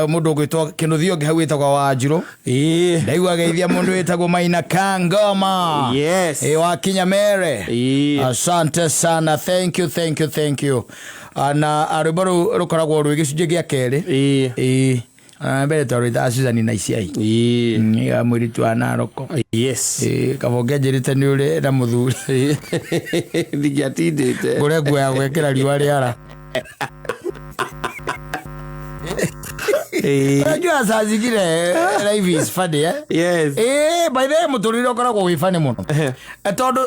mundu gwitwo kinuthio ngi hau witagwa Wanjiru ndaigua geithia mundu witagwo Maina Kangoma wa Kinyamere asante sana thank you na arubaro rukoragwo rwi gicunje gia keri mbere tori da Susan na isiai ya muritu anaroko kabonge njirite ni uri na muthuri ndigiatindite ngure gwa ya gwekera riwa riara unajua saa zingine life is funny by the way muturire ukoragwo wi funny muno tondu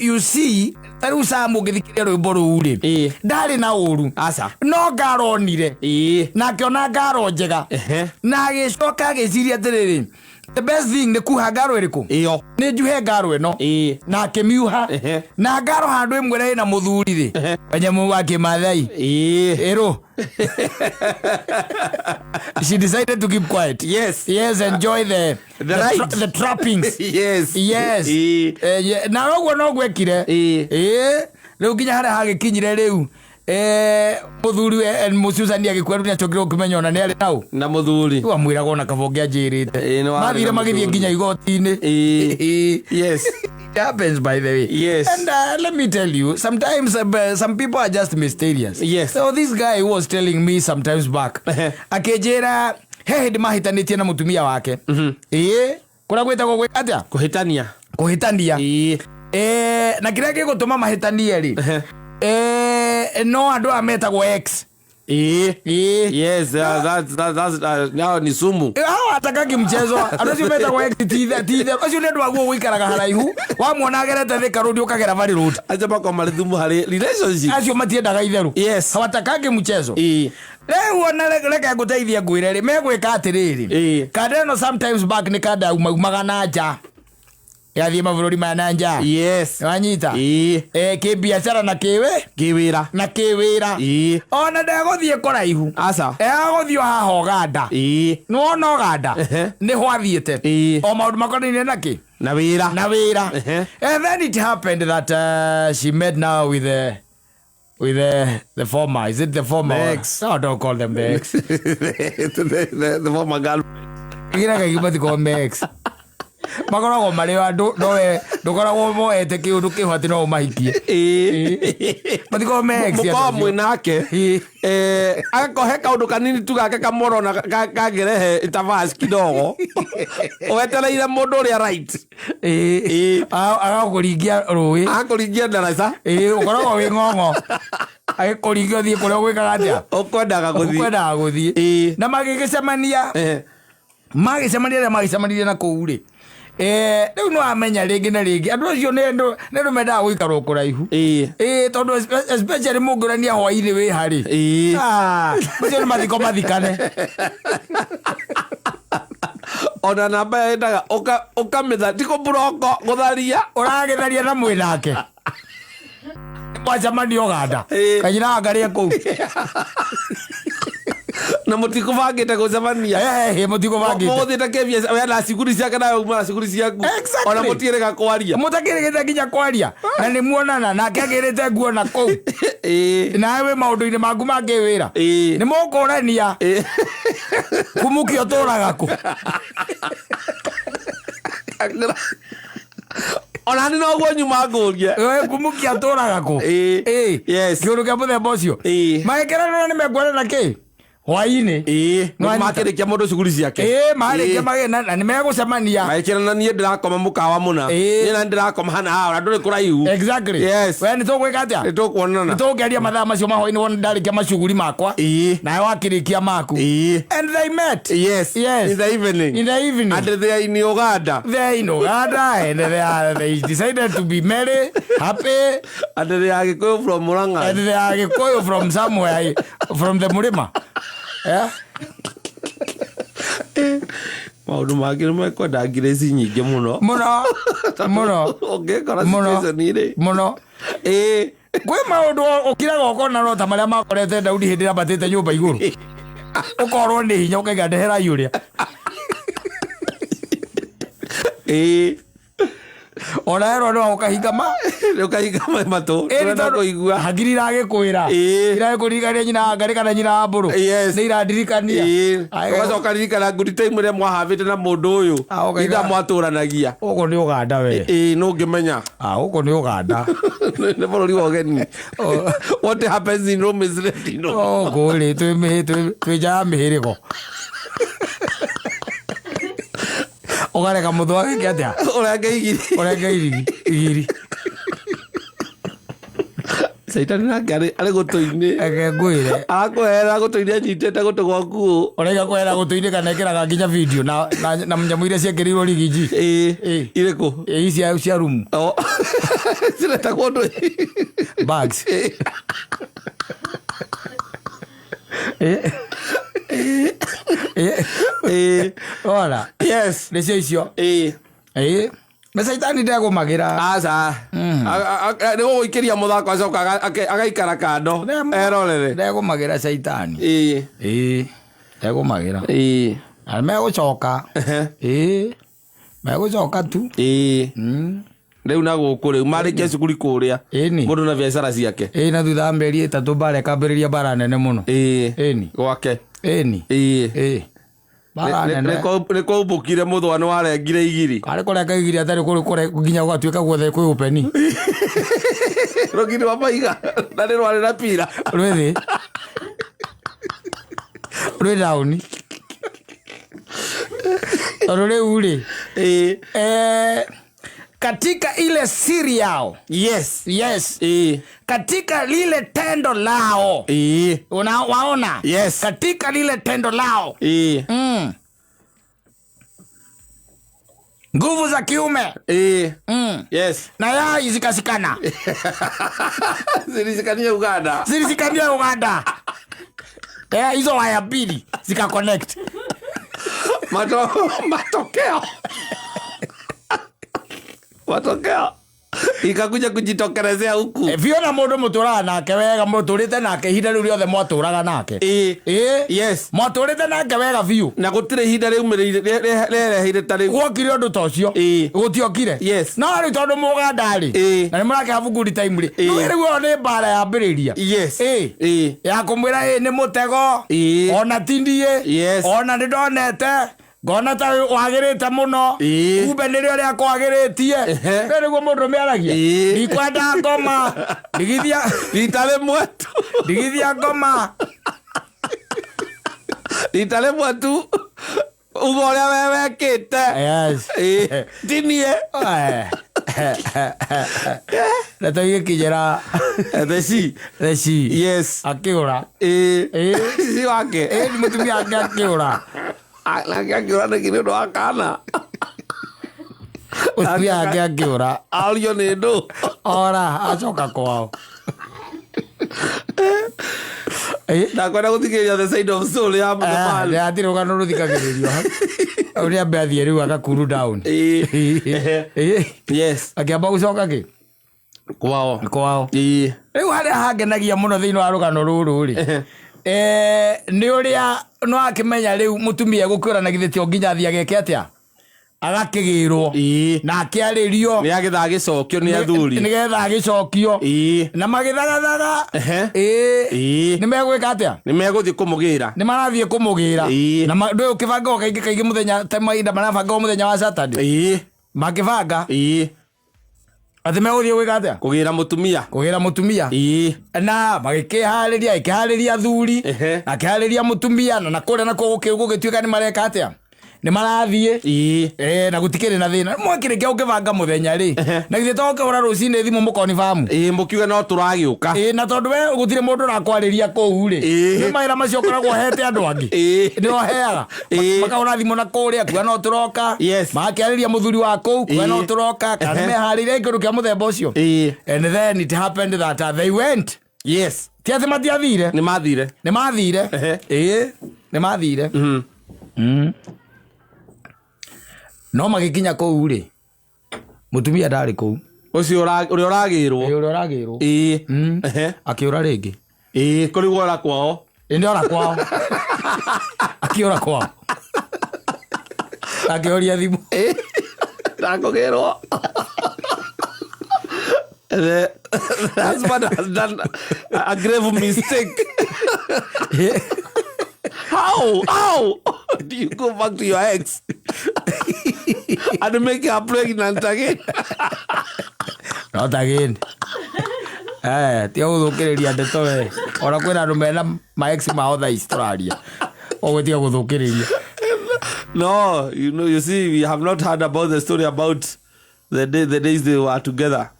you see taru samu ngithikiria rwimbo ruri ndari na uru asa no ngaronire na kiona ngaro njega na gicoka giciria atiriri the best thing ni kuha ngaro iriku iyo ni njuhe ngaro ino na kimiuha na ngaro handu imwe ri na muthuri ri kanyamu wa Kimathai ero she decided to keep quiet enjoy the trappings na rogo no gwekire riu kinya hara hagikinyire riu muthuri mucuzania gikweru ni achokire ukimenya ona ni ari nau na muthuri wa mwirago na kabonge ajirite mathire magithie nginya igoti-ini it happens by the way and let me tell you sometimes some people are just mysterious so this guy was telling me sometimes back akejera he mahitanitie na mutumia wake kura gwetagwo gwe atia kuhitania na kira gigutuma mahitanie ri no andu ametagwo X that's now ni sumu atakaki mchezo andu metagwo X tithe acio ndu agwo gwikaraga haraihu wamwona agerete thika rudi ukagera valley road ajaba kwa marithumu hari relationship acio matiendaga itheru hawatakaki mchezo leo ona reka guteithia ngwire ri megwika atiriri kadeno sometimes back ni kada umaga na nja yathie mavururi ma nanja wanyita kibiashara na kiwira ona ndagothie koraihu asa agothio haha Uganda no ona Uganda ni hwathiete o maundu makonine naki na wira and then it happened that she met now with the former is it the former ex? No, don't call them the ex. the former girl gira kagibati ko ex magoragwo mari andu nowe ndukoragwo moete kiundu kihwati no mahikie matiko mex ya mwinake akohe kaundu kanini tu gake kamoro na kagerehe itavas kidogo owetereire mundu ria right agakuringia rui ndaraca ukoragwo wi ng'ong'o agikuringia thie kuria gwikaga atia ukwendaga guthie na magigicemania na kuuri riu no amenya ringi na ringi andu acio ni ndu mendaga guikarwo kuraihu tondu especially mungurania hwaini wi hari acio ni mathiko mathikane ona namba yendaga ukamitha tiko buroko gutharia uragitharia na mwinake mwacamani Uganda kanyina angaria kuu na mutiko vangite gucemania mutiko vangite muthite kebia we na ciguri ciake na uma ciguri ciaku ona mutirega kwaria mutakirigite nginya kwaria na ni muonana na kagirite nguo na kuu nawe maundu-ini maku mangiwira ni mukurania kumukio turaga ku ona ni no gwo nyuma nguria kumukia turaga ku kiundu kia muthemba ucio magekera ni megwara na ki hwaini no makirikia mundu cuguri ciake marikia magena na nimegucemania maikira na nie ndirakoma mukawa muna nie na ndirakoma hana ona nduri kuraihu exactly we ni tugwika atia ni tukuonana ni tugeria mathaa macio mahwaini wona ndarikia macuguri makwa nawe wakirikia maku and they met in the evening and they are in Uganda and they decided to be married happy and they are going from Muranga and they are going from somewhere from the Murima maundu mangĩ nĩmekwenda ngirĩci nyingĩ mũno mũno kwĩ maũndũ ũkiraga ũkona no ta marĩa makorete Daudi hĩndĩ ĩrĩa ambatĩte nyũmba igũrũ ũkorwo nĩ hinya ũkaiga ndehera yũrĩa Ona ero no ukahingama matu ena kuigua hagiri rage kwira ira kurigania nyina ngari kana nyina mburu ni irandirikania ugacoka ririkana good time ria mwahavite na mundu uyu itha mwaturanagia ugo ni uganda we no ngimenya ugo ni uganda ne bururi wa geni what happens in Rome is ready no gole twijaga mihirigo ugareka muthu ake atia urenge igiri Saitani nake ari gutuini ege ngwire akwera gutuini nyitete gutu gwaku urega kwera gutuini kana ekiraga nginya video na mnyamu iria ciakirirwo rigiji iriku ici cia room cireta kundu bags ora yes nicio icio Saitani ndagumagira aca nigo guikiria muthako acoka agaikara kando erorere ndagumagira Saitani ndagumagira megucoka megucoka tu riu na guku riu marikia cukuri kuria mundu na biacara ciake na thutha mberi 3 bare kambiriria bara nene muno gwake Niko ubukire muthwa ni warengire igiri kare kurenga igiri atari kuri nginya gwatuika guothe kwi upeni rogini wa maiga na ni rwari na pira rwethi down ruri katika ile cereal yes katika lile tendo lao unawaona katika lile tendo lao nguvu za kiume yes na yai zikasikana zilisikania Uganda hizo waya mbili zika connect matokeo ikakuja kujitokerezea huku viona mundu muturana nake wega muturite nake ihinda riu riothe mwaturaga nake yes mwaturite nake wega biu na gutire ihinda riu rereheire tari gwokire undu tocio gutiokire yes no riu tondu muganda ri na nimurake habu good time ri no riu ni bara ya mbiriria yes ya kumwira ni mutego ona tindie ona ndonete ngona ta wagirite muno kumbe nirio ria kwagiritie niguo mundu miaragia ikwenda ngoma ndigithia ritale mwetu ndigithia ngoma ritale mwetu ugo ria wewekite tinie Ngatho igikijera theci yes akiura si wake ni mutumia akiura akiura na kindu akana usia akiura alio ni ndu ora acoka kwao ndakwenda guthikiria the side of soul ya muthamani ndatiruga no ruthikagiririo uria mbeathie riu agakuru down yes akiamba gucoka ki kwao riu haria hangenagia muno thiini wa rugano ruru ri ni uria no akimenya riu mutumia gukwira na githitio nginya thia geke atia agakigirwo na akiaririo ni agitha gicokio ni athuri ni getha gicokio na magithagathaga ni megwika atia ni meguthie kumugira ni marathie kumugira na ndu ukibanga kaingi muthenya ta maida marabanga muthenya wa Saturday makibanga ati meguthie gwika atia kugira mutumia na magikihariria athuri akihariria mutumia na kuria na gugituika ni mareka atia ni marathie na gutikire na thina mwakire kia ukibanga muthenya ri na githie toke ura rucine thimu mukoni famu mukiuga no turagiuka na tondu we gutire mundu rakwariria kou ri ni maira macio koragwo hete andu angi ni oheaga makaura thimu na kuria kuga no turoka makiariria muthuri wa kou kuga no turoka kana mehariria ikindu kia muthemba ucio and then it happened that they went tiathi matiathire ni mathire no magikinya kou ri mutumia ndari kou ucio uria uragirwo akiura ringi kuri wora kwao ora kwao akiura kwao akioria thimu ndakugirwo The husband has done a grave mistake. How do you go back to your ex and make her pregnant again? Not again. Tio thukiria ndeto we. Ora kwina andu mena my ex maotha Australia. Ogwetia guthukiria. No, you see, we have not heard about the story about the days they were together.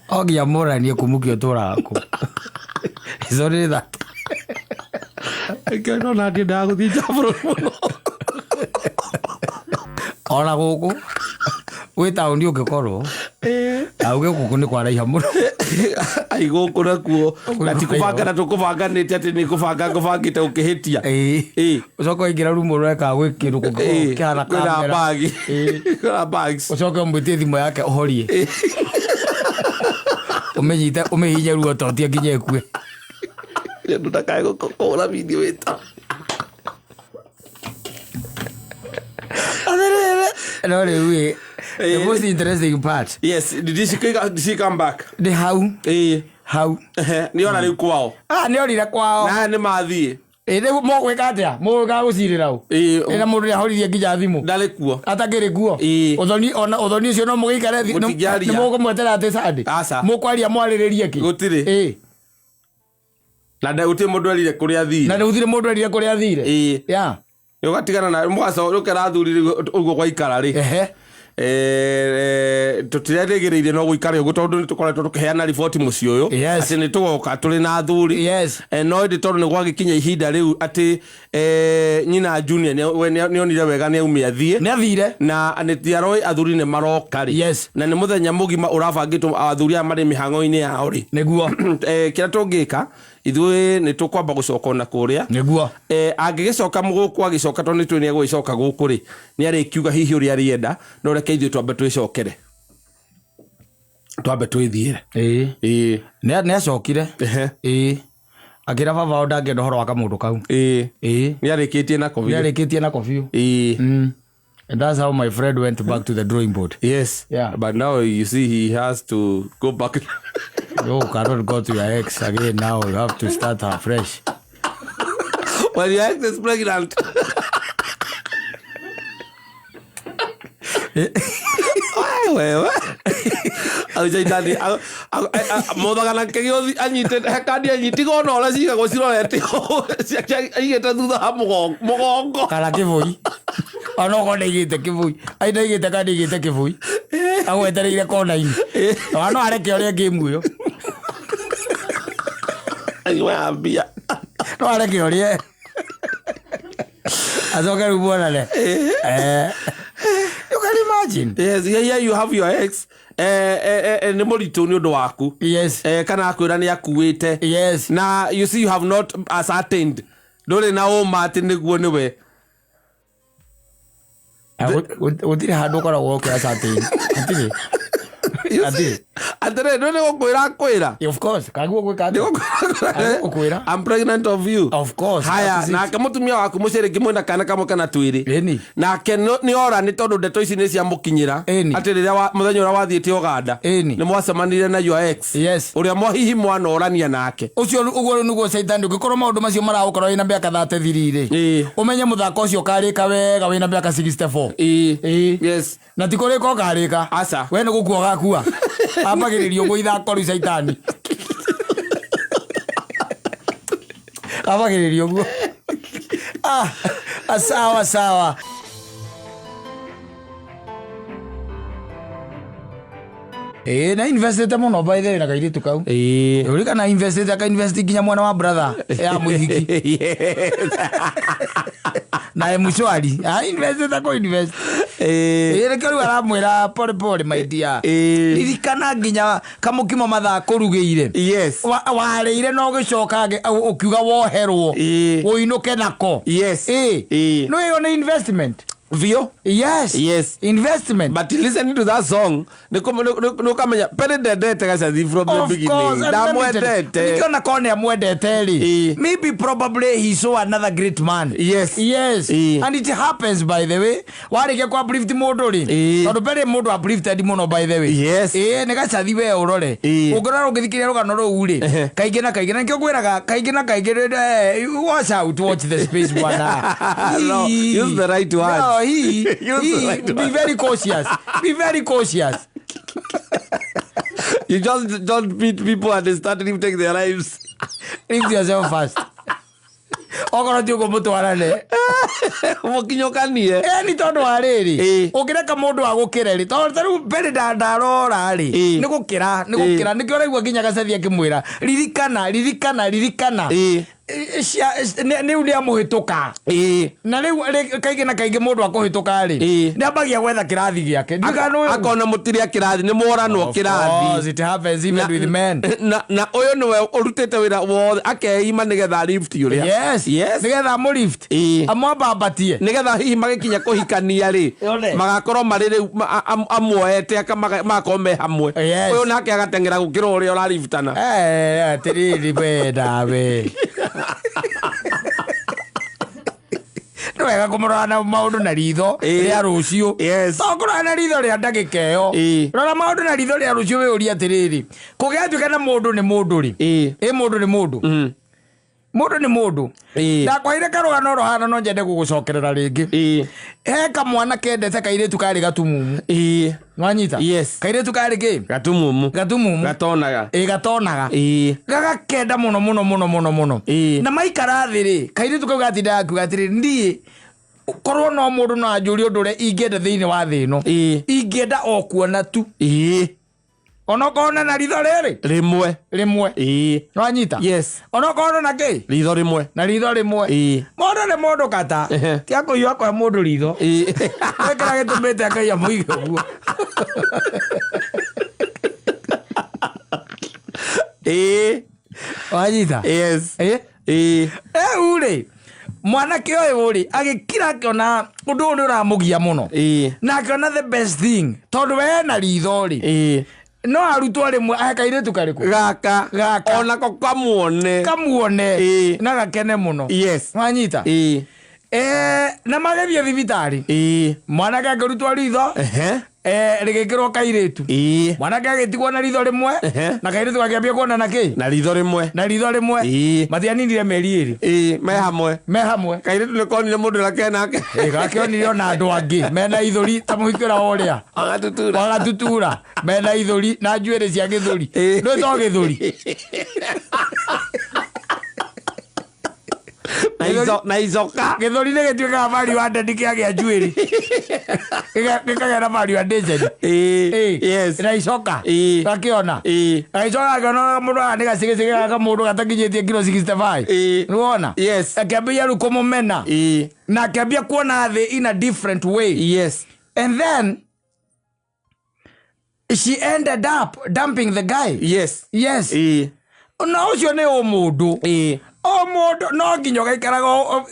Ogia mora ni kumukio tora ko. Sorry that. I cannot let you down with Ona guku wita ndi ugikorwo auge guku ni kwaraiha muno ai guku nakuo ati kubanga na tukubanganite ati ni kubangite ukihitia ucoka ingira rumo rweka gwikiru kukiara kamera kuna bags ucoka mbutie thimo yake uhorie umehinya ruo totia nginya ekue ndu takae gukora video ita. No, the most interesting part. Yes, did she come back? The how? How? Ni ona riu kwao. Ni orire kwao. Na ni mathie. Ni mo gwika atia? Mo ga gucirira u. Na mundu ya horirie nginya thimu. Ndale kuo. Atagire kuo. Uthoni ucio no mugikare thi. Ni mo kumwetera ati sande. Mo kwaria mwariririe ki. Gutire. Na ndauti mundu arire kuria athire. Na ndauthire mundu arire kuria athire. Ya. Ugatigana na mwaso rukera thuri ugo gwaikara ri tutiregereire no guikara ugo tondu ni tukoretwo tukiheana report muci uyu ati ni tugoka turi na thuri no ndi tondu ni gwagikinya ihinda riu ati nyina junior ni onire wega ni aumia thie ni athire na ni tiaroi athuri ni maroka ri na ni muthenya mugima urabangitwo athuri amari mihango-ini yao ri niguo kira tungika ithuĩ nĩ tũkwamba gũcoka na kũrĩa nĩguo angĩgĩcoka mũgũkũ agĩcoka tondũ nĩ nĩ egũgĩcoka gũkũ rĩ nĩ arĩkiuga hihi ũrĩa arĩenda no reke ithuĩ twambe twĩcokere twambe twĩthiĩre nĩ acokire akĩra baba wao ndangĩenda ũhoro wa kamũndũ kau nĩ arĩkĩtie nako biũ And that's how my friend went back to the drawing board. Yes. Yeah. But now you see he has to go back. You cannot go to your ex again now. You have to start afresh. Well, your ex is pregnant. Wewe. Ajaidani. Modagana kegio anyite hekadi anyitigo no la siga gocirorete. Aigeta thutha ha mugongo. Kala kivui. Ono ko ndigite kivui. Ai ndigite ka ndigite kivui. Agwetereire kona-ini. Ono areke uria game uyo. Aiwa ambia. No areke uria. Azoka rubuonane. You can imagine. Yes, here you have your ex. Ni muritu ni undu waku. Yes. Kana akwira ni akuite. Yes. Na you see you have not ascertained. Ndore na ati niguo niwe. Utire handu koragwo ascertain. Atire no nego kwira. Of course, kaguo gwika kwira. I'm pregnant of you. Of course. Haya na kamutumia waku mucere kimwenda kana kamwe kana twiri. Na ke ni ora ni tondu ndeto ici ni cia mukinyira. Ati riria muthenya ura wathiite Uganda ni mwacemanire na your ex. Uria mwahihi mwana orania nake. Ucio uguo nugo Satan ugikorwo maundu macio maragukora ina miaka 33 umenye muthako ucio karika wega wina miaka 64. Yes. Na tikoreka ukarika. Asa. We ni gukua gakua. Ambagiririo go ithako ri Satan. Ambagiririo go. Sawa. Na invested muno by the way na kairitu kau. Uri kana invested aka invest nginya mwana wa brother ya muithiki. Na mshwari. Invested ako invest. Reke ru aramwira pole my dear. Ririkana nginya kamukimo mathako rugeire. Yes. Wareire no gicoka ukiuga woherwo. Uinuke nako. Yes. No yo na investment. Vio? Yes. Yes. Investment. But listening to that song, no kamenya pere dedete kasa from the beginning. Of course. Nikiona kone ya mwedete. Maybe probably he saw another great man. Yes. Yes. And it happens, by the way. Warike kwa uplift modori. Tondu pere modu uplifted muno, by the way. Yes. Nigasa thiwe urore. Ugora ugithikire rugano ruri. Kaingĩ na nikio gwiraga kaingĩ na watch the space bwana. No, use the right word. No, be very cautious. Be very cautious. You just don't beat people and they start to take their lives. Lift yourself first. Ogoro tiko mutwarane. Mukinyokanie. Ni tondu wa riri. Ungireka mundu agukire ri. Tondu mbere ndarora ri. Ni gukira nikio raigua nginya gacathi akimwira. Ririkana. Ni uria muhituka. Na riu kaingĩ na kaingĩ mundu akuhituka ri. Ni ambagia gwetha kirathi giake. Akona mutiria kirathi ni moranwo kirathi. It happens even with men. Na uyu niwe urutite wira wothe akeima nigetha lift uria. Yes. Nigetha mu lift. Amwambabatie. Nigetha hihi magikinya kuhikania ri. Magakorwo mari riu amuoete makome hamwe. Uyu nake agatengera gukira uria uraliftana. Atiriri we. No wega kumurana maundu na ritho ria rucio. Yes. Tokura na ritho ria ndagika iyo. Rora maundu na ritho ria rucio we uria atiriri. Kugethuka na mundu ni mundu ri. Mundu ni mundu. Mundu ni mundu. Ndakwahire karugano rohana no njende gugucokerera ringi. Kamwana kendete kairitu kari gatumumu. Nwanyita? Yes. Kairitu kari ki? Gatumumu. Gatonaga. Gatonaga. Gagakenda muno. Na maikara thiri. Kairitu kau gatinda aku gatiri ndie. Korwo no mundu no anjuri undure ingenda thiini wa thino. Ingenda okuona tu. Onokona na ritho riri rimwe nwanyita. Yes. Onokona na ki ritho rimwe mundu ni mundu kata tia kuiwa kwa mundu ritho wekera gitumite akaia muige guo. Wanyita. Yes. Uri mwanake uyu uri agikira akiona undu uri uramugia muno na akiona the best thing tondu we na ritho ri. No arutwo rimwe akairitu kariku gaka onako kamuone na gakene muno. Yes. Wanyita. Na magethie thibitari mwanake akirutwo ritho rigikirwo kairitu mwanake agitigwo na ritho rimwe na kairitu gakiambia kuona na ki na ritho rimwe matianinire meri iri me hamwe kairitu nikonire mundu nake nake gakionire ona andu angi mena ithuri ta muhikira uria agatutura mena ithuri na njuere cia githuri no to githuri na icoka githuri ni gituikaga value added kiagia njuiri gikagera value added. Yes. Na icoka gakiona icoka akiona mundu ni gacigicige ga mundu gatakinyitie kilo 65 nuona. Yes. Akiambia ruko mumena na akiambia kuona the in a different way. Yes. And then she ended up dumping the guy. Yes. Na ucio ni mundu mundu no nginya gaikaraga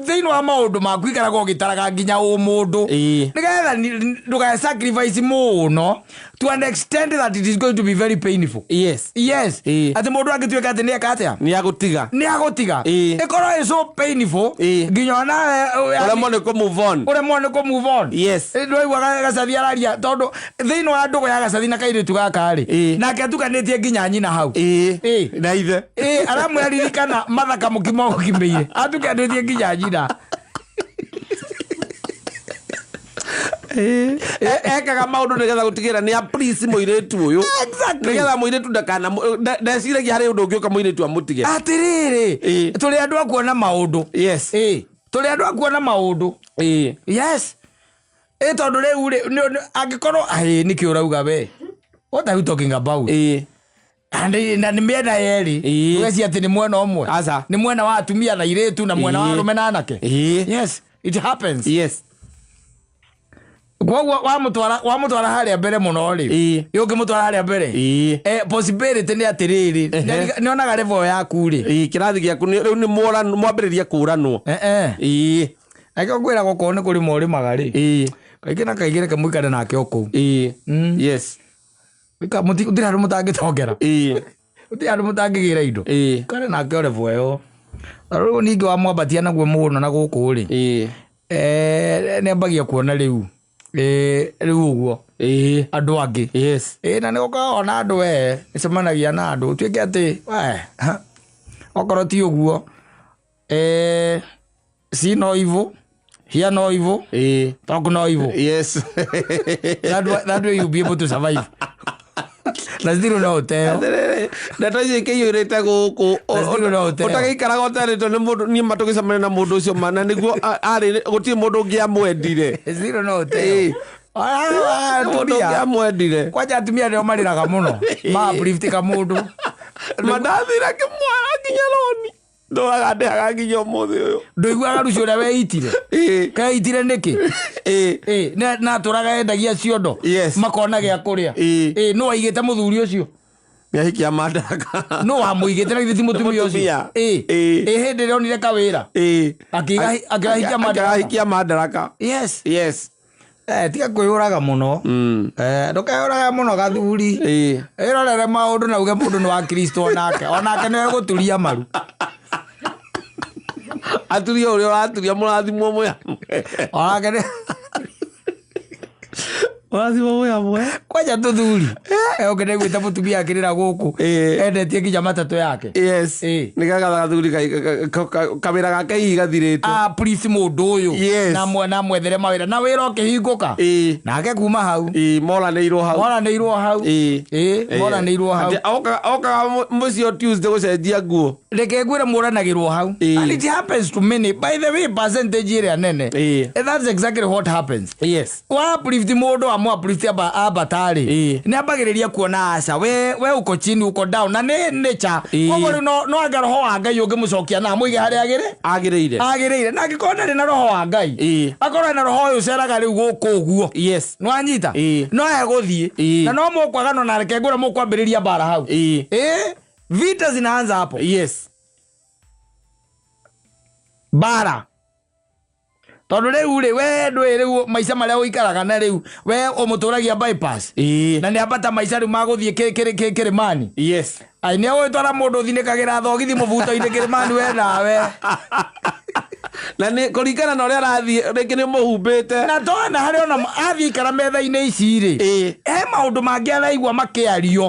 thiini wa maundu maku ikaraga ugitaraga nginya mundu nigetha nduga sacrifice muno to an extent that it is going to be very painful. Yes. Ati mundu agituika ati ni akatia ni agutiga ikoro is so painful nginya na uremwo ni ku move on. Yes. Ndoi wa gacathi araria tondu thiini wa ndugu ya gacathi na kairitu gakari nake atukanitie nginya nyina hau na ithe aramweririkana mathaka mukimo gukimeire atukanditie nginya nyina ekaga maundu nigetha gutigira ni a please muiritu uyu nigetha muiritu ndeciragia hari undu ungiuka muiritu amutige atiriri tuli andu akuona maundu. Yes. Tuli andu akuona maundu. Yes. Tondu riu angikorwo niki urauga we what are you talking about? Na ni miena yeri ugeci ati ni mwena umwe ni mwena wa atumia na iretu na mwena wa arume na anake. Yes, it happens. Yes. Kwa wamutwara haria mbere muno ri yungi mutwara haria mbere possibility ni atiriri ni onaga level yaku ri kirathi giaku riu ni mwambiriria kuranwo Ake kwira goko ne kuri mori magari. Kaige na kaige ke muikare nake oko. Yes. Wika mutira ru mutange tongera. Utira ru mutange gira indo. Kare nake ore voyo. Aro ningi wa mwambatia naguo muno na guku ri. Ne mbagia kuona riu. Riu uguo. Andu angi. Yes. Na ne ona andu nicemanagia na andu tuike ati okoro ti uguo. See no evil, hear no evil, talk no evil. Yes. That way you'll be able to survive. Lazima no hotel. Natoje ke yureta guku. Lazima no hotel. Utagikara gotare to ni matugicamana na mundu ucio mana niguo ari guti mundu ngia mwendire. Lazima no hotel. Mundu ngia mwendire. Kwaja atumia ndio mariraga muno. Ma uplift ka mundu. Madathira ke mwana nginya loni. Ndo agade agaginyo muthi uyu. Ndoigua rucio ria weitire. Kaitire niki? Na turaga endagia ciondo. Makona gia kuria. No aigite muthuri ucio. Niahikia madaraka. No amuigite na githi mutumia ucio. Hindi rionire kawira. Akigahikia madaraka. Akigahikia madaraka. Yes. Tiga kwiyuraga muno. Ndukayuraga muno gathuri. Irorere maundu na uge mundu ni wa Kristo onake niwe guturia maru. Aturia uri uraturia murathimwo mwe. Onake murathimwo mwe amwe. Kwaja tuthuri. Ogene gwita mutumia akirira guku. Endetie nginya matatu yake. Yes. Nikaga gathuri kamera gake igathirite. Please mundu uyu. Na mwethere mawira na wira ukihinguka. Nake kuma hau. Moranirwo hau. Moranirwo hau. Oka mucio Tuesday gucenjia nguo. Reke ngwire muranagirwo hau. And it happens to many. By the way, percentage area nene. That's exactly what happens. Yes. Wa uplift mundu amwa uplift Matari. Ni ambagiriria kuona aca we uko chini uko down na ne nature. Koguo no anga roho wa Ngai ungimucokia na muige hari agirire na ngikona ni na roho wa Ngai. Akora na roho uyu ceraga riu guku uguo. Yes. No anyita. No eguthie na no mukwaga no na reke ngura mukwambiriria bara hau. Vita zinaanza hapo. Yes. Bara. Tondu riu we ndwi riu maica maria uikaraga na riu we umuturagia bypass. Na ni ambata maica riu maguthie Kirimani. Yes. Ai ni gwitwara mundu thinikagira thogithi mubuto-ini Kirimani we nawe. Na ni kurikana na uria arathie ringi ni muhumbite na tona hari ona athie ikara metha-ini ici ri maundu mangi araigua makiario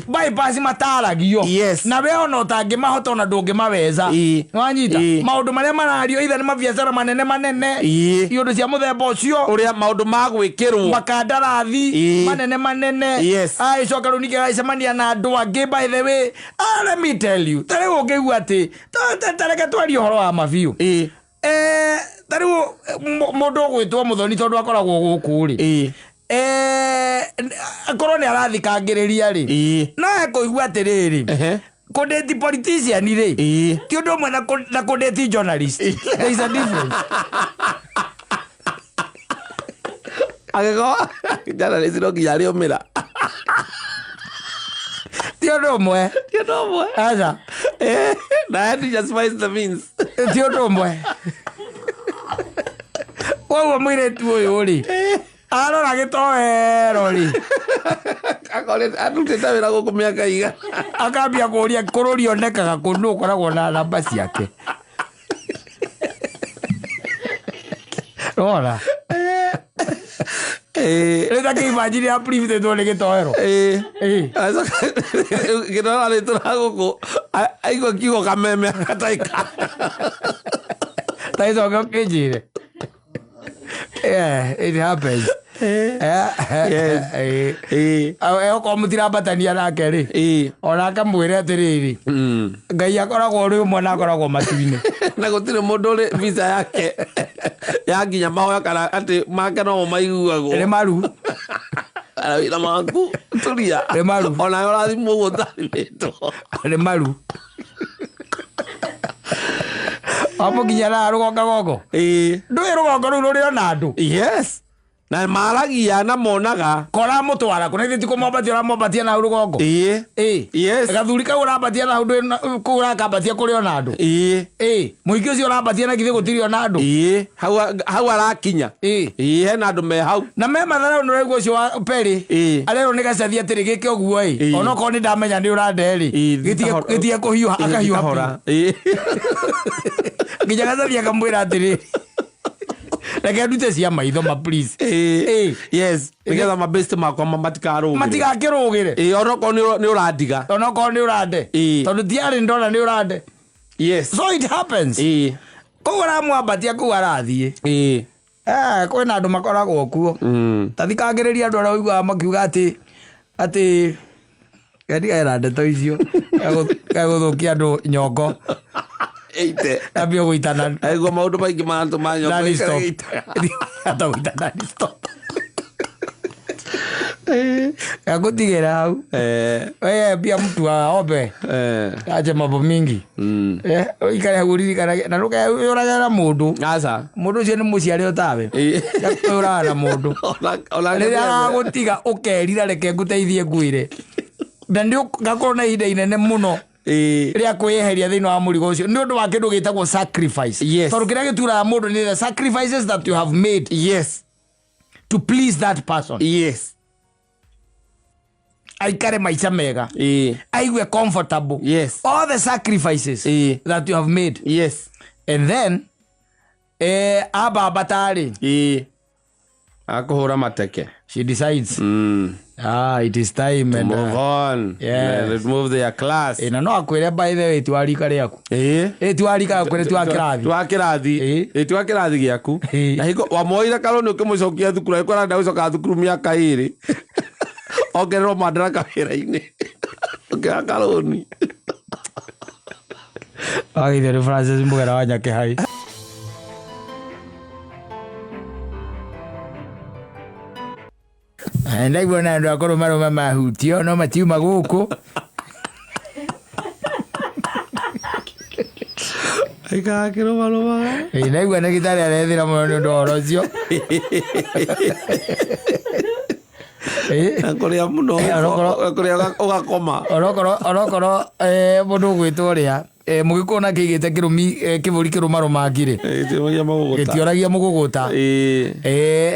bypass mataragio na we ona utangimahota ona ndungimaweza wanyita maundu maria marario itha ni mabiacara manene iundu cia muthemba ucio uria maundu magwikirwo makandarathi manene coka riu ningi gaicemania na andu angi. By the way, let me tell you, tari ungigua ati tareke twarie uhoro wa mabiu tariu mundu gwitwo muthoni tondu akoragwo guku ri akorwo ni arathikangiriria ri no ekuigua atiriri kudeti politician ri ti undu umwe na kudeti journalist. There is a difference. Agego journalist no nginya ariumira ti undu umwe aca na ndi just spice the beans ti undu umwe. Woguo mwiretu uyu ri arora gitoero ri akore arutite wira guku miaka iga akambia kuria kururi onekaga kundu ukoragwo na namba ciake. Rora rita kiimagine uplifted ni gitoero gitoero ari turaguku aigua kiugo kameme akataika taicoka kinjire. It happens. Oko mutirabatania nake ri onake mwire atiriri Ngai akoragwo uri umwe na akoragwo matu-ini na gutire mundu uri visa yake ya nginya mahoya kana ati make no maiguagwo ri maru wira maku turia ri maru ona urathimwo guo tharitwo ri maru apo nginya na rugonga gogo ndui rugongo ru ruri ona andu. Yes. na maragia na monaga kora mutwara kuna thithi kumombatia ra mombatia na rugongo yes gathurika urambatia na hundu kura kambatia kuri ona andu muingi ucio urambatia na githi gutiri ona andu hau arakinya hena andu me hau na me mathara no rego ucio wa peri arero ni gacathia tiri gike oguo ona ko ni ndamenya ni uranderi gitie kuhiuha akahiuha nginya gacathia kamwira atiri Like ndute cia maitho ma please. Yes. Nigetha mabest makwa matikarugire. Matigakirugire. Onoko ni uradiga. Onoko ni urade. Tondu diari ndona ni urade. Yes. So it happens. Kugura mwambatia ku arathie. Kwina andu makoragwo kuo. Tathikagiriria andu ara uigwa makiuga ati gadi era ndeto icio. Gaguthukia andu nyongo. Eite abio guitana aigo maundu maingi mantu manyo ata guitana stop akutigera hau bia mtu wa obe aje mambo mingi ikare huriri kana na ruka uragera mundu asa mundu cio ni muciari otawe uragera na mundu ona gutiga ukerira reke nguteithie ngwire na ndio gakorwo na ida inene muno ria kweheria thino wa murigo ucio ni undu wa kindu gitagwo sacrifice tondu kiria gitura mundu ni the sacrifices that you have made to please that person aikare maica mega aigue comfortable all the sacrifices that you have made and then aba Matari akuhura mateke she decides it is time to move on. Let's move their class. Na no akwire by the way twarika riaku. Twarika kwire twakirathi. Twakirathi giaku. Na hiko wamoira kaloni ukimucokia thukuru ikora nda ucoka thukuru miaka 2. Ongerero madaraka wira-ini. Okira kaloni. Agithero Francis Mbugera wa Nyake hai. Ndaigua na andu akorwo maroma mahutio no matiuma guku aikakiro maroma ndaigua na gitari arethira muno ni undu wa uhoro ucio kuria muno kuria ugakoma orokorwo mundu gwitwo ria mugikona kigite kirumi kiburi kirumarumangire gitioragia muguguta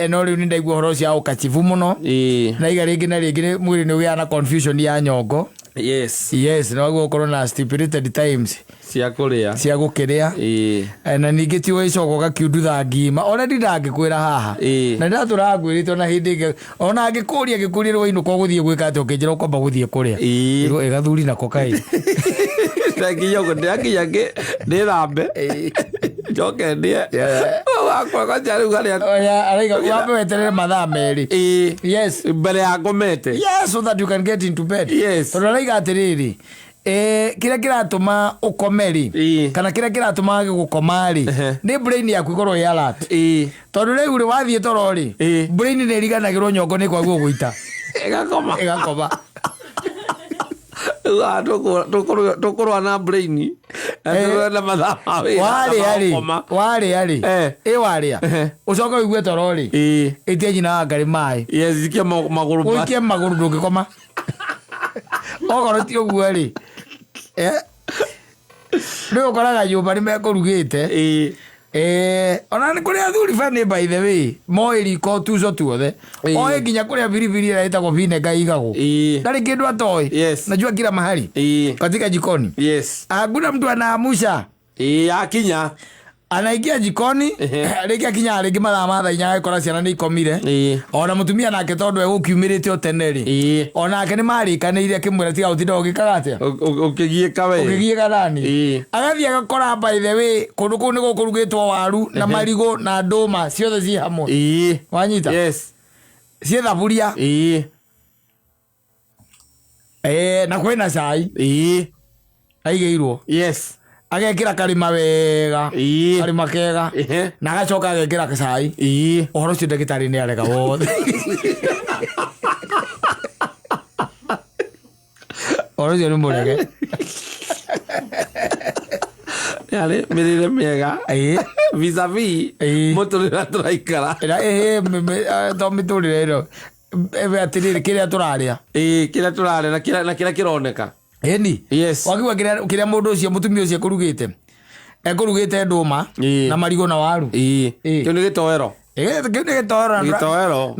no riu ni ndaigua horo cia ukachivu muno na iga ringi na ringi mwiri ni ugia na confusion ya nyongo no gukorwo na stipulated times cia gukiria na ningi ti wicoka gakiundutha ngima ona ndindangikwira haha na ndatura ngwirite na hindi ona angikuria gikuria rwainuka guthie gwika ati ukinjira ukomba guthie kuria igathuri nako kai Takiyo ndia ndithambe njoke ndie wakwa kwa jari gari araiga wape weterere mathaa meri mbere ya ngomete so that you can get into bed tondu araiga atiriri kira kiratuma ukomeri kana kira kiratuma gukomari ni brain yaku ikorwo ya alert tondu riu ri wathie torori brain ni riganagirwo nyongo ni kwaguo guita igakoma tukurwa na brain na mathaa waria ucoka wigue torori itie nyina ngari mai ikie maguru ndungikoma okorwo ti uguo ri riu ukoraga nyumba ni mekurugite ona ni kuria thuri fani by the way moiri ko tuzo tuothe nginya kuria biribiri ira itagwo vinega igagwo ndari kindu atoi najua kila mahali katika jikoni hakuna mtu anaamusha akinya anaingia jikoni rĩngĩ akinya rĩngĩ mathaa ma thaa 4 agakora ciana nĩ ikomire ona mutumia nake tondu egukiumirite otene ri onake nĩ marĩkanĩire akĩmwĩra tiga ũtinda ũgĩkaga atĩa ũkĩgiĩka nani agathie agakora by the way kũndũ kũu nĩ gũkũrugĩtwo waru na marigũ na ndũma ciothe ciĩ hamwe wanyita ciĩ thaburia na kwĩna cai aigĩirwo agekira karima wega karima kega na agacoka agekira cai uhoro ucio ndagitari ni arega wothe uhoro ucio ni murege yale mirire miega vis-a-vis muturira turaikara to miturire ino atiriri kiria turaria kiria turaria na kiria kironeka eni wagua kiria mundu ucio mutumia ucio kurugite ekurugite nduma na marigo na waru kiu ni gitoero gitoero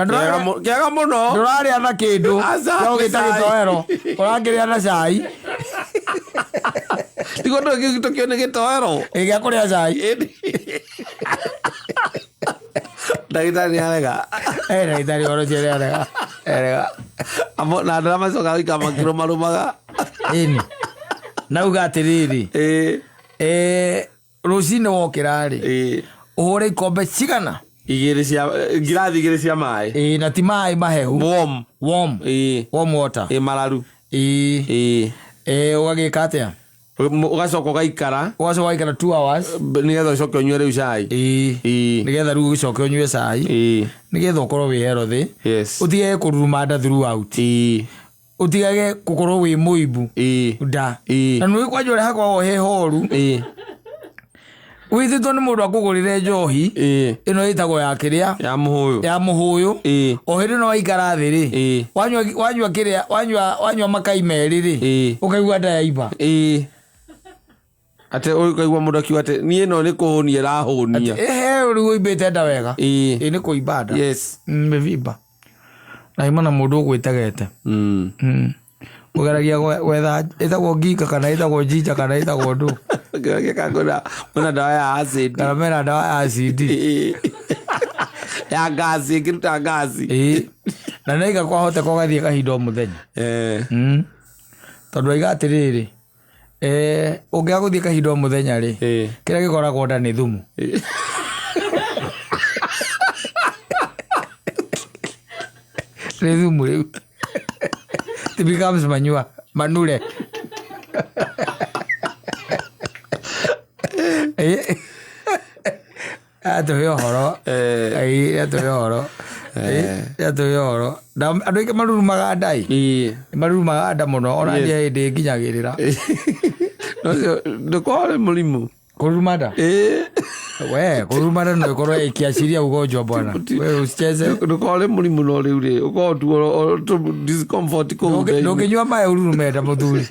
kiaga muno nduraria na kindu kio gita gitoero urakiria na cai tigo ndo gito kio ni gitoero gia kuria cai ndagitari arega ndagitari oro cia arega amo na ndara macoka wika makiro marumaga eni nauga atiriri rucini wokira ri uhure ikombe cigana ngirathi igiri cia mai na ti mai mahehu warm water mararu ugagika atia ugacoka ugaikara 2 hours nigetha ucoke unyue riu cai nigetha riu ucoke unyue cai nigetha ukorwo wi healthy utige kururuma nda throughout utigage gukorwo wi muibu nda na nui kwanjore hakwa he horu withitwo ni mundu akugurire njohi ino itagwo ya kiria ya muhuyu o hindi no waikara thi ri wanyua kiria wanyua makai meri ri ukaigua nda yaimba ate ukaigua mundu akiuga ati nie no ni kuhunia rahunia riu imbite nda wega ni kuimba nda mivimba na imana mundu ugwitagete ugeragia gwetha itagwo ngika kana itagwo jinja kana itagwo ndu kagura mena dawa ya acid kana mena dawa ya acid ya gazi kiruta gazi na naiga kwa hote kwa gathie kahinda muthenya tondu aiga atiriri ungia guthie kahinda muthenya ri kiria gikoragwo nda ni thumu ni thumu riu it becomes manure atuhe horo atuhe horo andu aingi marurumaga ndai marurumaga nda muno ona ndia hindi nginyagirira ndukore murimu kururuma nda we kururuma nda no ikorwo ikiaciria ugonjwa bwana we usicheze ndukore murimu no riu ri ukorwo tu discomfort ko ndukinyua mai ururume nda muthuri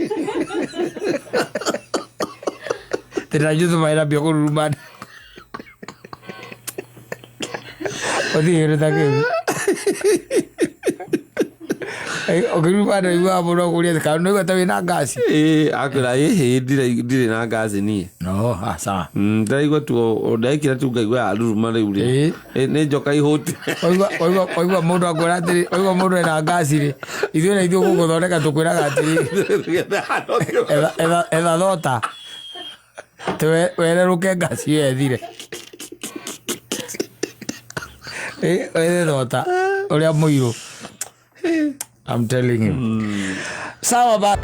tena juthu maira bio kururuma nda odhiere take okiruruma nda igua muno kuria kana no tawe na gasi akira ndire na gasi ni no sawa ndaigua tu ndaikira tu ngaigua aruruma riu ri ni njoka ihuti oigua mundu akwira atiri oigua mundu ena gasi ri ithuĩ na ithuĩ gũgũthondeka tũkwĩraga atiri etha thota wererũke ngasi ĩyo ethire ethe thota ũrĩa mũirũ I'm telling you sawa ba